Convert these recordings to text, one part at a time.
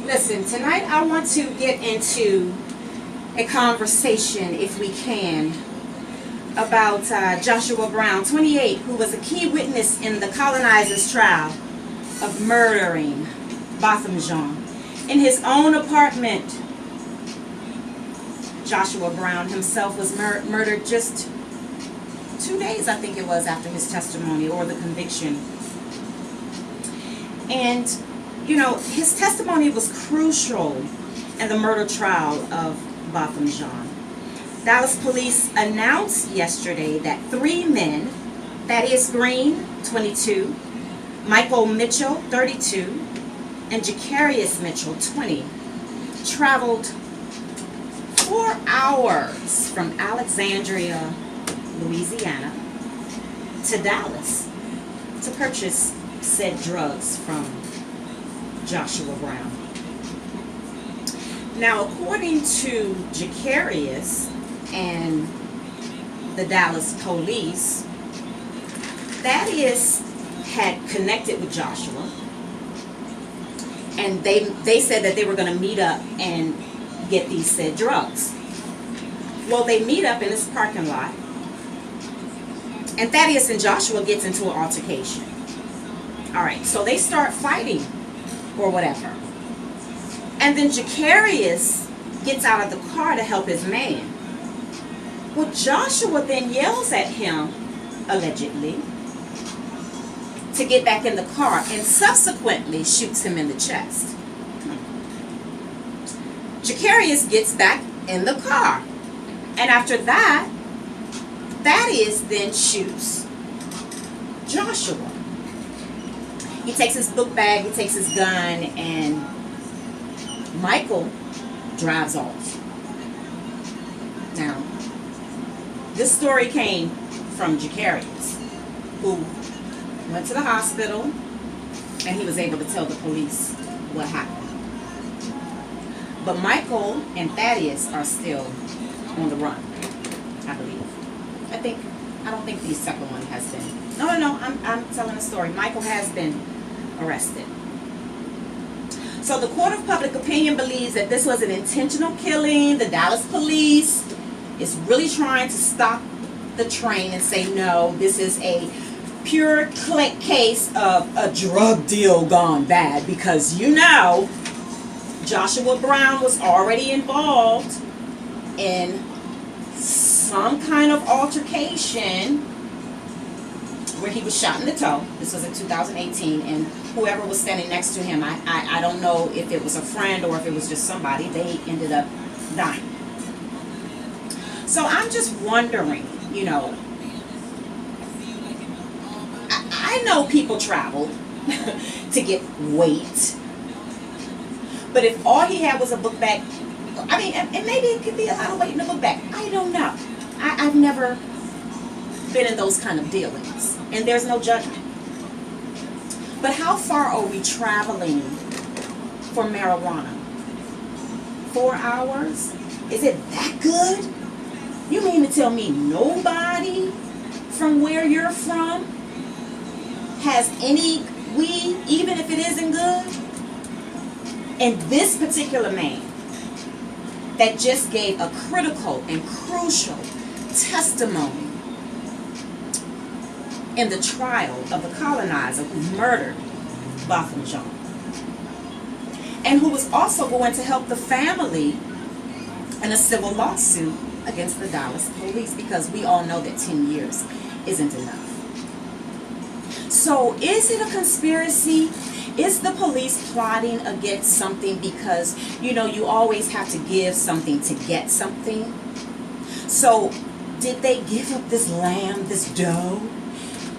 Listen, tonight I want to get into a conversation, if we can, about Joshua Brown, 28, who was a key witness in the colonizers' trial of murdering Botham Jean. In his own apartment, Joshua Brown himself was murdered just 2 days, I think it was, after his testimony or the conviction. And, you know, his testimony was crucial in the murder trial of Botham Jean. Dallas police announced yesterday that 3 men, Thaddeus Green, 22, Michael Mitchell, 32, and Jacquerious Mitchell, 20, traveled 4 hours from Alexandria, Louisiana, to Dallas to purchase said drugs from Joshua Brown. Now, according to Jacquerious and the Dallas police, Thaddeus had connected with Joshua, and they said that they were going to meet up and get these said drugs. Well, they meet up in this parking lot, and Thaddeus and Joshua gets into an altercation. All right, so they start fighting or whatever. And then Jacquerious gets out of the car to help his man. Well, Joshua then yells at him, allegedly, to get back in the car, and subsequently shoots him in the chest. Jacquerious gets back in the car, and after that, Thaddeus then shoots Joshua. He takes his book bag, he takes his gun, and Michael drives off. Now, this story came from Jacquerious, who went to the hospital, and he was able to tell the police what happened. But Michael and Thaddeus are still on the run, I believe. I don't think the second one has been. No, I'm telling a story. Michael has been arrested. So the court of public opinion believes that this was an intentional killing. The Dallas police is really trying to stop the train and say, no, this is a pure case of a drug deal gone bad, because, you know, Joshua Brown was already involved in some kind of altercation where he was shot in the toe. This was in 2018, and whoever was standing next to him, I don't know if it was a friend or if it was just somebody, they ended up dying. So I'm just wondering, you know, I know people travel to get weight, but if all he had was a book bag, I mean, and maybe it could be a lot of weight in the book bag. I don't know. I've never been in those kind of dealings, and there's no judgment. But how far are we traveling for marijuana? 4 hours? Is it that good? You mean to tell me nobody from where you're from has any weed, even if it isn't good? And this particular man that just gave a critical and crucial testimony in the trial of the colonizer who murdered Botham Jean, and who was also going to help the family in a civil lawsuit against the Dallas police, because we all know that 10 years isn't enough. So is it a conspiracy? Is the police plotting against something? Because, you know, you always have to give something to get something. So did they give up this lamb, this doe,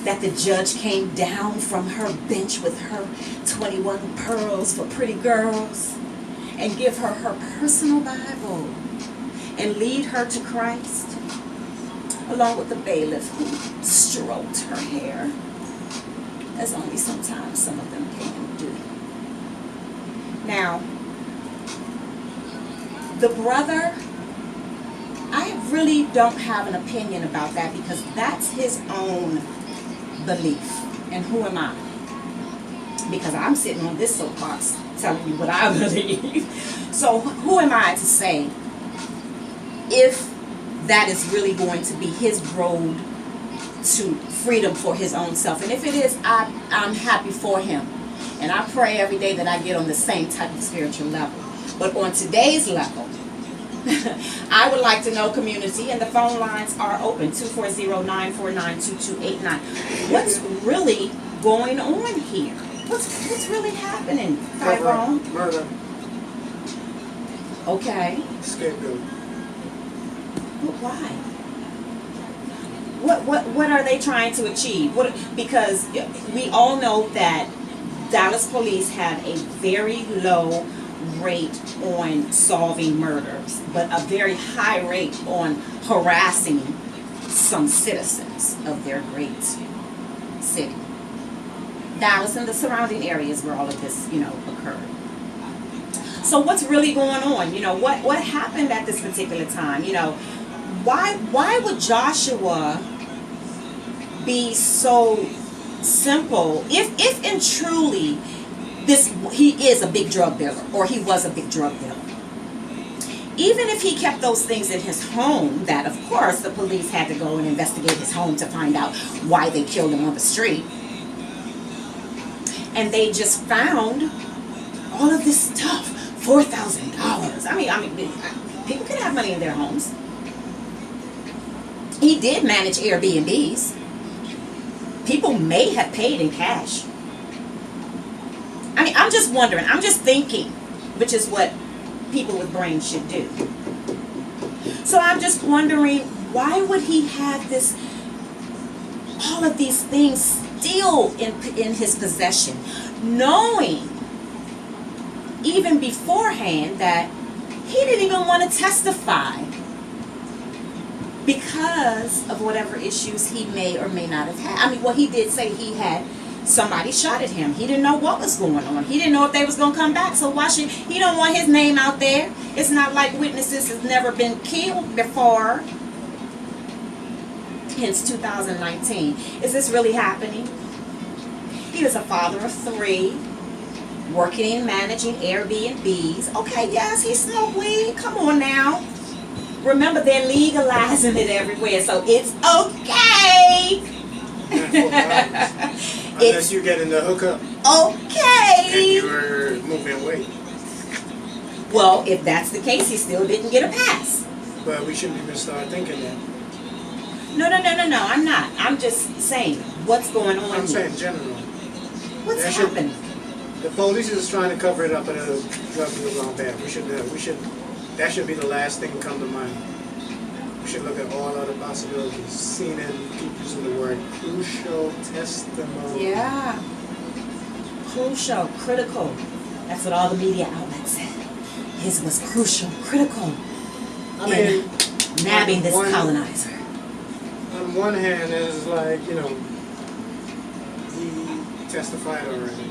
that the judge came down from her bench with her 21 pearls for pretty girls, and give her her personal Bible and lead her to Christ, along with the bailiff who stroked her hair, as only sometimes some of them can do? Now, the brother, I really don't have an opinion about that, because that's his own belief. And who am I? Because I'm sitting on this soapbox telling you what I believe. So who am I to say if that is really going to be his road to freedom for his own self? And if it is, I'm happy for him. And I pray every day that I get on the same type of spiritual level. But on today's level, I would like to know, community, and the phone lines are open, 240-949-2289. What's really going on here? What's really happening, Tyrone? Murder. Okay. Scapegoat. But why? What are they trying to achieve? Because we all know that Dallas police have a very low rate on solving murders, but a very high rate on harassing some citizens of their great city. Dallas and the surrounding areas where all of this, occurred. So what's really going on? What happened at this particular time? Why would Joshua be so simple if and truly he is a big drug dealer, or he was a big drug dealer? Even if he kept those things in his home, that of course the police had to go and investigate his home to find out why they killed him on the street. And they just found all of this stuff, $4,000. I mean, people can have money in their homes. He did manage Airbnbs. People may have paid in cash. I mean, I'm just wondering, I'm just thinking, which is what people with brains should do. So I'm just wondering, why would he have all of these things still in his possession, knowing even beforehand that he didn't even want to testify because of whatever issues he may or may not have had. I mean, he did say he had somebody shot at him. He didn't know what was going on. He didn't know if they was going to come back. So he don't want his name out there. It's not like witnesses has never been killed before. Hence 2019. Is this really happening? He was a father of 3, working and managing Airbnbs. Okay, yes, he smoked weed. Come on now. Remember, they're legalizing it everywhere, so it's okay. Unless you get in the hookup. Okay. And you were moving weight. Well, if that's the case, he still didn't get a pass. But we shouldn't even start thinking that. No, I'm not. I'm just saying, what's going on I'm here? saying general. What's happening? The police is trying to cover it up and the drug dealers on bad. That should be the last thing to come to mind. We should look at all other possibilities. CNN keep using the word crucial testimony. Yeah. Crucial, critical. That's what all the media outlets said. His was crucial, critical. In nabbing this colonizer. On one hand, it's like, he testified already.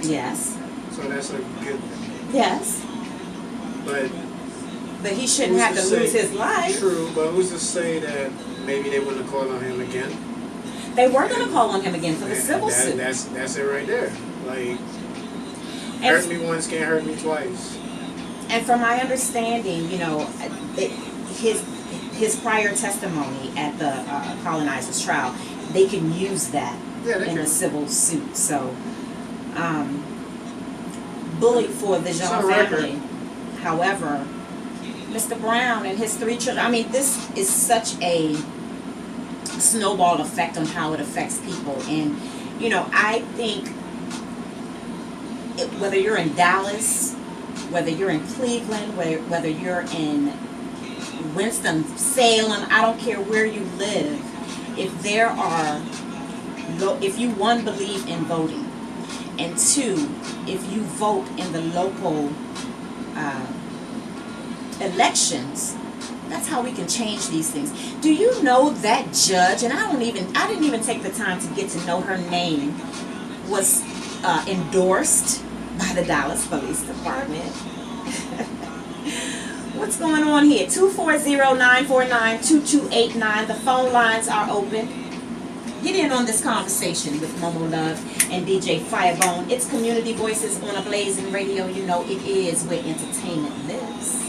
Yes. So that's a good thing. Yes. But he shouldn't have to lose his life. True, but who's to say that maybe they wouldn't call on him again? They were going to call on him again for the civil suit. That's it right there. Like, hurt me once, can't hurt me twice. And from my understanding, his prior testimony at the colonizer's trial, they can use that in a civil suit. So, bullied for the Jean family. However, Mr. Brown and his 3 children, I mean, this is such a snowball effect on how it affects people. And, I think whether you're in Dallas, whether you're in Cleveland, whether you're in Winston-Salem, I don't care where you live, if you, 1, believe in voting, and 2, if you vote in the local elections, that's how we can change these things. Do you know that judge, and I didn't even take the time to get to know her name, was endorsed by the Dallas Police Department? What's going on here? 240-949-2289. The phone lines are open. Get in on this conversation with Momo Love and DJ Firebone. It's Community Voices on Ablazin Radio. You know it is where entertainment lives.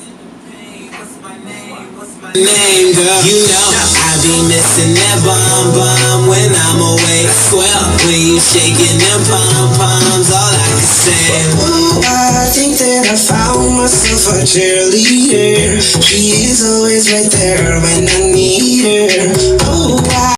Name, girl, you know I be missing that bomb when I'm away. Swear when you shaking them pom-poms, all I can say. Ooh, I think that I found myself a cheerleader. She is always right there when I need her. Oh,